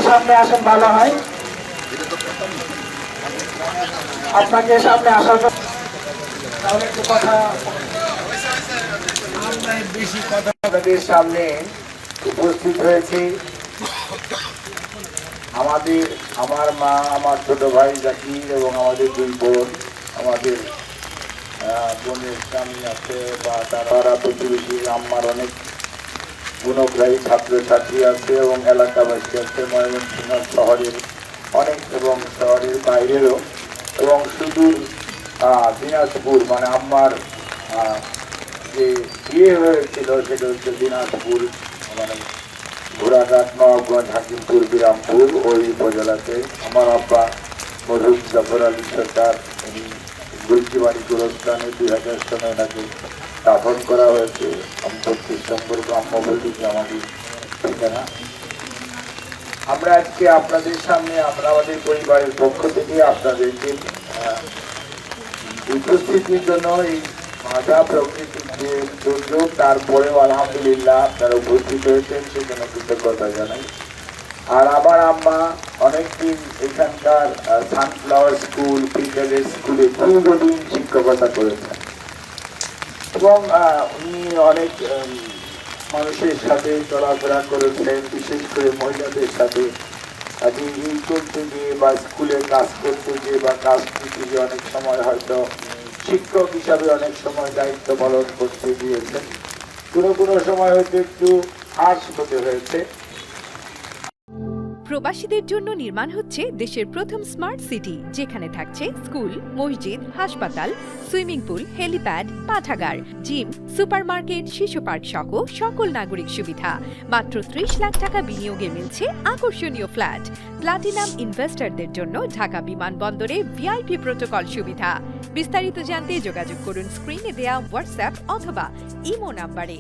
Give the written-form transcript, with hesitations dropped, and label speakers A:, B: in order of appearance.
A: সামনে আসেন ভালো হয়। আপনাকে সামনে আসার আপনাদের সামনে উপস্থিত হয়েছে আমার মা, আমার ছোট ভাই জাকির এবং আমাদের দুই বোন। আমাদের বোনের স্বামী আছে বা তারা প্রতিবেশী আম্মার অনেক গুণগ্রাহী ছাত্রছাত্রী আছে এবং এলাকাবাসী আছে ময়মনসিংহ শহরের অনেক এবং শহরের বাইরেরও এবং সুদূর দিনাজপুর, মানে আম্মার যে বিয়ে হয়েছিল সেটা হচ্ছে দিনাজপুর, মানে ঘোড়াঘাট, নবাবগঞ্জ, হাকিমপুর, বিরামপুর ওই উপজেলাতে। আমার আব্বা মরহুম জাফর আলী সরকার গুলচিবাড়ি গোরস্থানে 2000 সনে ওনাকে দাফন করা হয়েছে। 35 নম্বর ব্রাহ্মপল্লীতে আমাদের ঠিকানা। আমরা আজকে আপনাদের সামনে আমরা আমাদের পরিবারের পক্ষ থেকে আপনাদেরকে উপস্থিতির জন্য এই ভাষা প্রকৃতির যে দুর্যোগ, তারপরেও আলহামদুলিল্লাহ আপনারা উপস্থিত হয়েছেন, সেজন্য কৃতজ্ঞতা জানাই। আর আমার আম্মা অনেকদিন এখানকার সানফ্লাওয়ার স্কুল, পিটারের স্কুলে দীর্ঘদিন শিক্ষকতা করেছেন এবং উনি অনেক মানুষের সাথে চলাফেরা করেছেন, বিশেষ করে মহিলাদের সাথে ডিগ্রি করতে গিয়ে বা স্কুলে কাজ করতে গিয়ে বা কাজ করতে গিয়ে অনেক সময় হয়তো শিক্ষক হিসাবে অনেক সময় দায়িত্ব পালন করতে গিয়েছেন। কোনো সময় হয়তো একটু হার্শ হতে হয়েছে।
B: প্রবাসীদের জন্য নির্মাণ হচ্ছে দেশের প্রথম স্মার্ট সিটি, যেখানে থাকছে স্কুল, মসজিদ, হাসপাতাল, সুইমিং পুল, হেলিপ্যাড, পাঠাগার, জিম, সুপারমার্কেট, শিশু পার্ক সহ সকল নাগরিক সুবিধা। মাত্র 30 লাখ টাকা বিনিয়োগে মিলছে আকর্ষণীয় ফ্ল্যাট। প্লাটিনাম ইনভেস্টরদের জন্য ঢাকা বিমানবন্দরে ভিআইপি প্রোটোকল সুবিধা। বিস্তারিত জানতে যোগাযোগ করুন স্ক্রিনে দেয়া হোয়াটসঅ্যাপ অথবা ইমো নাম্বারে।